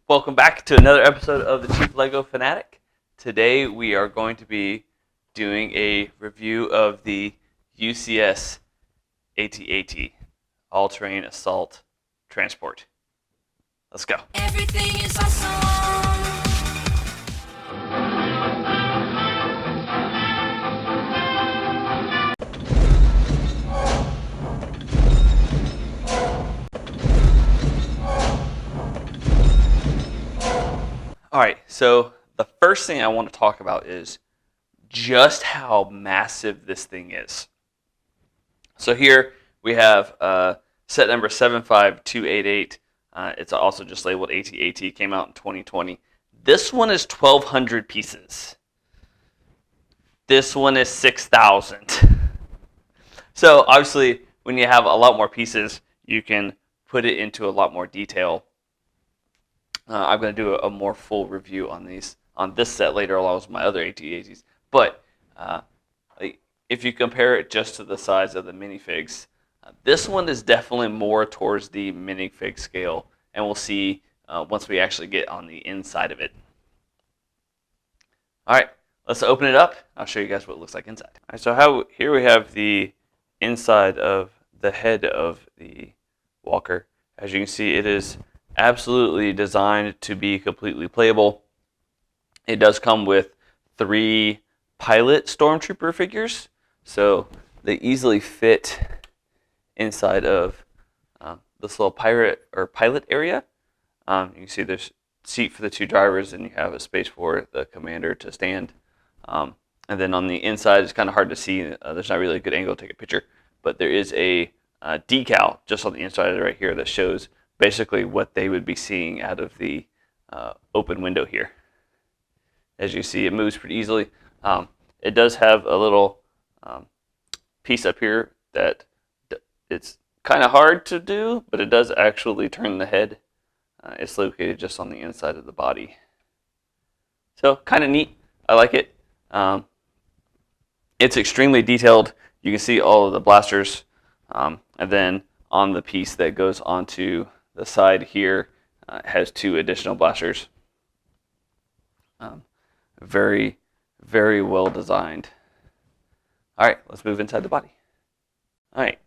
Welcome back to another episode of the Chief Lego Fanatic. Today we are going to be doing a review of the UCS AT-AT, All-Terrain Assault Transport. Let's go. Everything is awesome. Alright, so the first thing I want to talk about is just how massive this thing is. So here we have set number 75288. It's also just labeled AT-AT, came out in 2020. This one is 1,200 pieces. This one is 6,000. So obviously when you have a lot more pieces, you can put it into a lot more detail. I'm going to do a more full review on this set later, along with my other AT-ATs. But if you compare it just to the size of the minifigs, this one is definitely more towards the minifig scale, and we'll see once we actually get on the inside of it. All right, let's open it up. I'll show you guys what it looks like inside. All right, so here we have the inside of the head of the walker. As you can see, it is absolutely designed to be completely playable. It does come with 3 pilot stormtrooper figures, so they easily fit inside of this little pilot area. You can see there's a seat for the 2 drivers, and you have a space for the commander to stand. And then on the inside, it's kind of hard to see. There's not really a good angle to take a picture, but there is a decal just on the inside right here that shows basically what they would be seeing out of the open window here. As you see, it moves pretty easily. It does have a little piece up here that it's kind of hard to do, but it does actually turn the head. It's located just on the inside of the body. So kind of neat. I like it. It's extremely detailed. You can see all of the blasters. And then on the piece that goes onto the side here, has 2 additional blasters. Very, very well designed. All right, let's move inside the body. All right,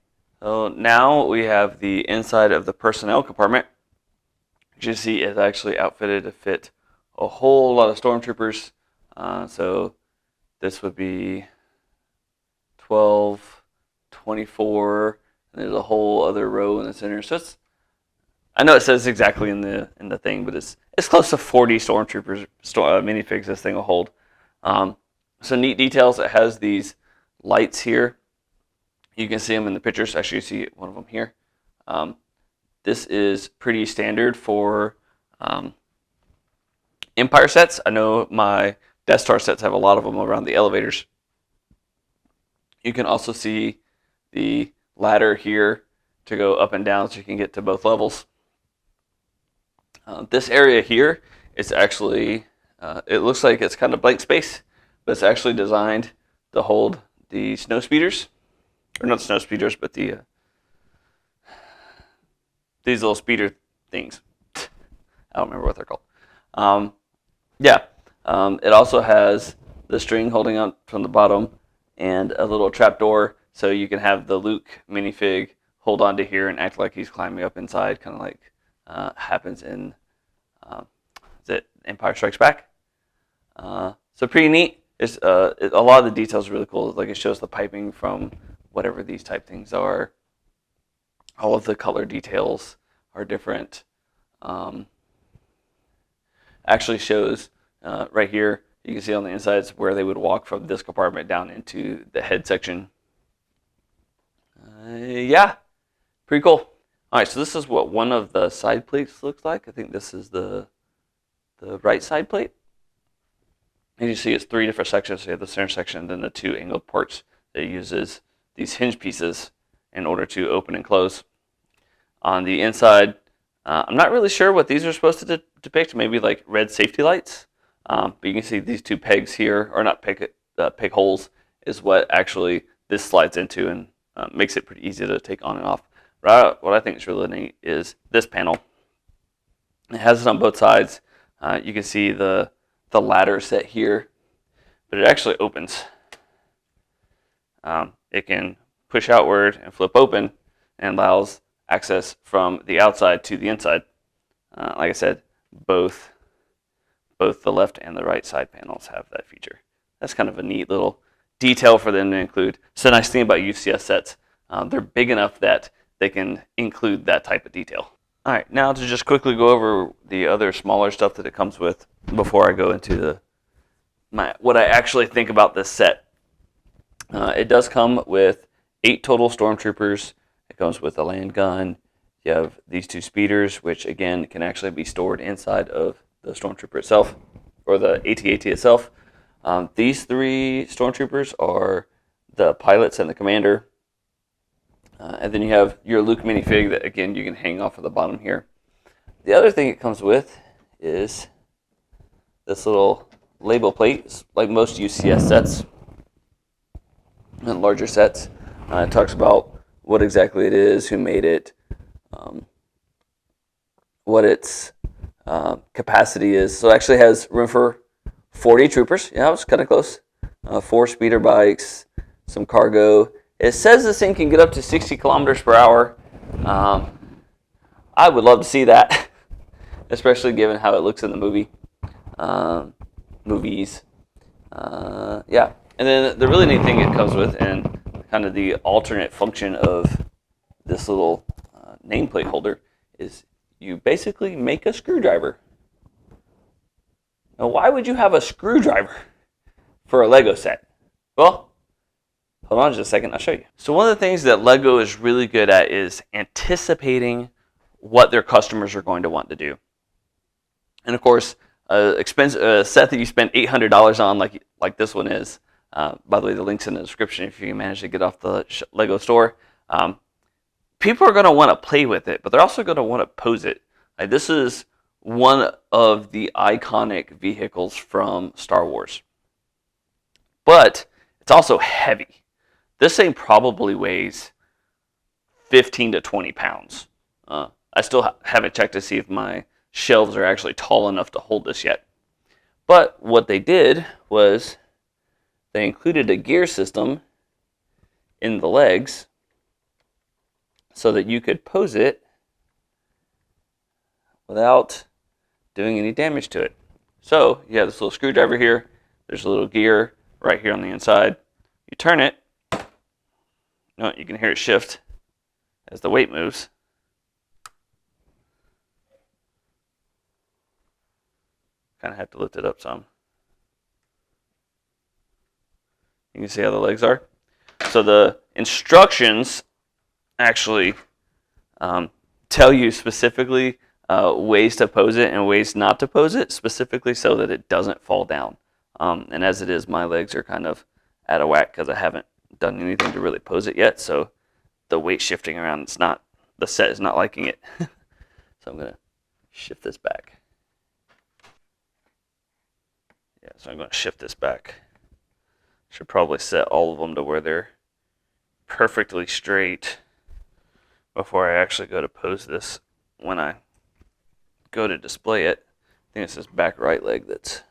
so now we have the inside of the personnel compartment. As you see, it's actually outfitted to fit a whole lot of stormtroopers. So this would be 12, 24, and there's a whole other row in the center. So I know it says exactly in the thing, but it's close to 40 stormtroopers minifigs this thing will hold. So neat details. It has these lights here. You can see them in the pictures. Actually, you see one of them here. This is pretty standard for Empire sets. I know my Death Star sets have a lot of them around the elevators. You can also see the ladder here to go up and down so you can get to both levels. This area here is actually, it looks like it's kind of blank space, but it's actually designed to hold the snow speeders, or not snow speeders, but these little speeder things. I don't remember what they're called. It also has the string holding up from the bottom and a little trap door, so you can have the Luke minifig hold on to here and act like he's climbing up inside, kind of like happens in Empire Strikes Back. So pretty neat. A lot of the details are really cool. Like it shows the piping from whatever these type things are. All of the color details are different. Actually shows right here, you can see on the insides where they would walk from this compartment down into the head section. Yeah, pretty cool. All right, so this is what one of the side plates looks like. I think this is the right side plate. And you see it's 3 different sections. So you have the center section and then the 2 angled ports that uses these hinge pieces in order to open and close. On the inside, I'm not really sure what these are supposed to depict. Maybe like red safety lights. But you can see these 2 pegs here, or not peg holes, is what actually this slides into and makes it pretty easy to take on and off. What I think is really neat is this panel. It has it on both sides. You can see the ladder set here, but it actually opens. It can push outward and flip open and allows access from the outside to the inside. Like I said, both the left and the right side panels have that feature. That's kind of a neat little detail for them to include. It's the nice thing about UCS sets. They're big enough that they can include that type of detail. All right, now to just quickly go over the other smaller stuff that it comes with before I go into what I actually think about this set. It does come with 8 total stormtroopers. It comes with a land gun. You have these 2 speeders, which again can actually be stored inside of the stormtrooper itself, or the AT-AT itself. These 3 stormtroopers are the pilots and the commander. And then you have your Luke minifig that, again, you can hang off of the bottom here. The other thing it comes with is this little label plate. It's like most UCS sets and larger sets. It talks about what exactly it is, who made it, what its capacity is. So it actually has room for 40 troopers. Yeah, it was kind of close. 4 speeder bikes, some cargo. It says this thing can get up to 60 kilometers per hour. I would love to see that, especially given how it looks in the movies. Yeah, and then the really neat thing it comes with, and kind of the alternate function of this little nameplate holder, is you basically make a screwdriver. Now, why would you have a screwdriver for a Lego set? Well, hold on just a second, I'll show you. So one of the things that Lego is really good at is anticipating what their customers are going to want to do. And of course, a set that you spent $800 on, like this one is, by the way, the link's in the description if you can manage to get off the Lego store. People are going to want to play with it, but they're also going to want to pose it. Like, this is one of the iconic vehicles from Star Wars. But it's also heavy. This thing probably weighs 15 to 20 pounds. I still haven't checked to see if my shelves are actually tall enough to hold this yet. But what they did was they included a gear system in the legs so that you could pose it without doing any damage to it. So you have this little screwdriver here. There's a little gear right here on the inside. You turn it. You can hear it shift as the weight moves. Kind of have to lift it up some. You can see how the legs are. So the instructions actually tell you specifically ways to pose it and ways not to pose it, specifically so that it doesn't fall down. And as it is, my legs are kind of out of whack because I haven't done anything to really pose it yet. So the weight shifting around, the set is not liking it. So I'm going to shift this back. Yeah, so I'm going to shift this back. Should probably set all of them to where they're perfectly straight before I actually go to pose this when I go to display it. I think it's this back right leg that's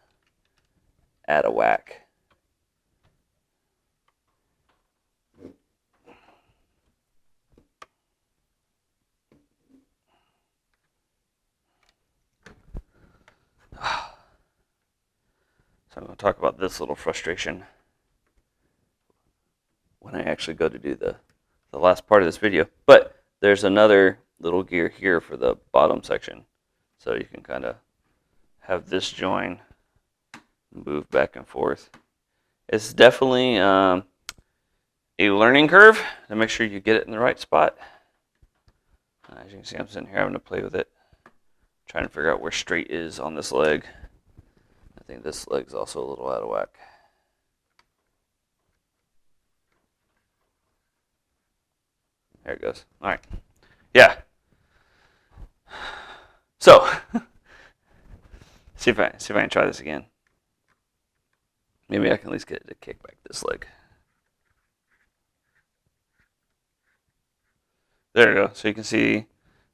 out of whack. So I'm going to talk about this little frustration when I actually go to do the last part of this video. But there's another little gear here for the bottom section. So you can kind of have this join, move back and forth. It's definitely a learning curve to make sure you get it in the right spot. As you can see, I'm sitting here having to play with it, trying to figure out where straight is on this leg. I think this leg's also a little out of whack. There it goes. All right. Yeah. So, see if I can try this again. Maybe I can at least get it to kick back this leg. There we go. So you can see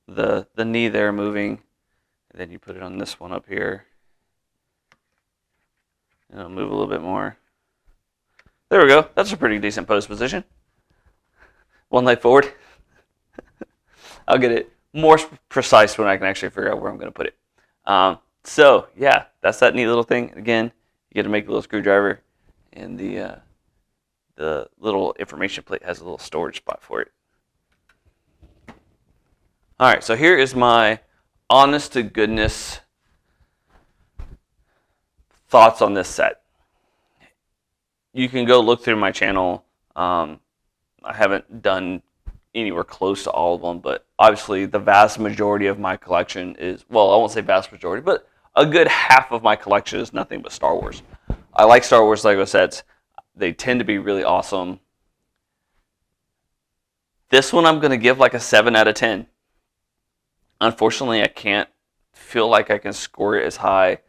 the knee there moving, And then you put it on this one up here. And it'll move a little bit more. There we go. That's a pretty decent pose position. One leg forward. I'll get it more precise when I can actually figure out where I'm going to put it. So yeah, that's that neat little thing. Again, you get to make a little screwdriver, and the little information plate has a little storage spot for it. All right, so here is my honest to goodness thoughts on this set. You can go look through my channel. I haven't done anywhere close to all of them, but obviously the vast majority of my collection is, well, I won't say vast majority, but a good half of my collection is nothing but Star Wars. I like Star Wars Lego sets. They tend to be really awesome. This one I'm going to give like a 7 out of 10. Unfortunately, I can't feel like I can score it as high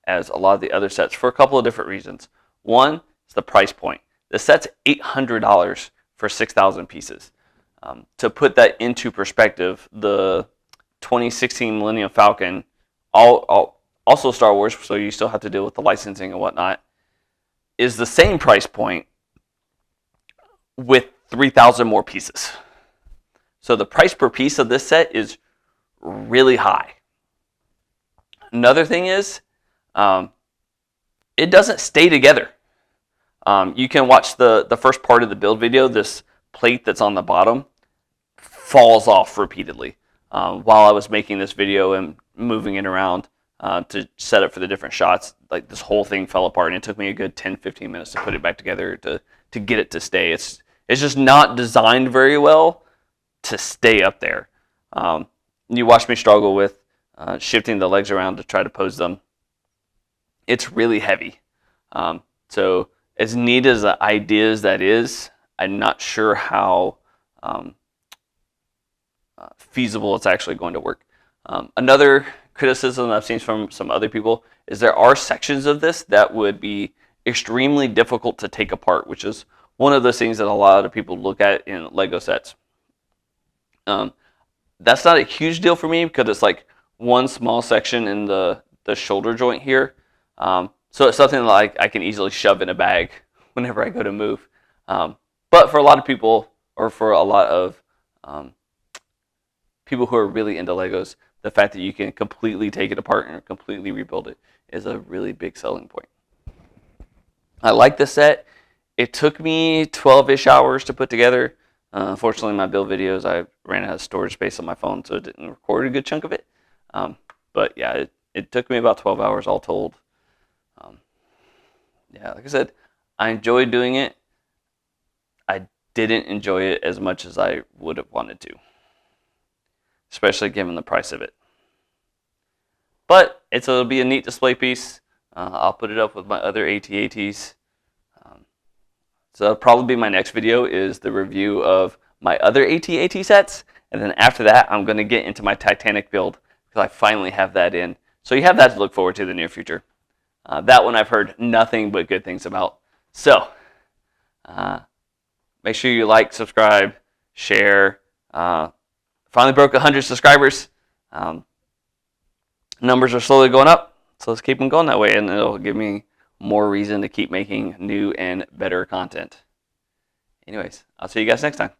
as a lot of the other sets for a couple of different reasons. One is the price point. The set's $800 for 6,000 pieces. To put that into perspective, the 2016 Millennium Falcon, also Star Wars, so you still have to deal with the licensing and whatnot, is the same price point with 3,000 more pieces. So the price per piece of this set is really high. Another thing is, it doesn't stay together. You can watch the first part of the build video. This plate that's on the bottom falls off repeatedly. While I was making this video and moving it around to set up for the different shots, like this whole thing fell apart, and it took me a good 10-15 minutes to put it back together to get it to stay. It's just not designed very well to stay up there. You watch me struggle with shifting the legs around to try to pose them. It's really heavy. So as neat as the idea as that is, I'm not sure how feasible it's actually going to work. Another criticism I've seen from some other people is there are sections of this that would be extremely difficult to take apart, which is one of those things that a lot of people look at in Lego sets. That's not a huge deal for me because it's like one small section in the shoulder joint here. So it's something like I can easily shove in a bag whenever I go to move. But for a lot of people, or for a lot of people who are really into Legos, the fact that you can completely take it apart and completely rebuild it is a really big selling point. I like this set. It took me 12-ish hours to put together. Unfortunately, my build videos, I ran out of storage space on my phone, so it didn't record a good chunk of it. But yeah, it took me about 12 hours all told. Yeah, like I said, I enjoyed doing it. I didn't enjoy it as much as I would have wanted to, especially given the price of it. But it'll be a neat display piece. I'll put it up with my other AT-ATs. So that'll probably be my next video, is the review of my other AT-AT sets. And then after that, I'm going to get into my Titanic build, because I finally have that in. So you have that to look forward to in the near future. That one I've heard nothing but good things about. So make sure you like, subscribe, share. Finally broke 100 subscribers. Numbers are slowly going up, so let's keep them going that way, and it'll give me more reason to keep making new and better content. Anyways, I'll see you guys next time.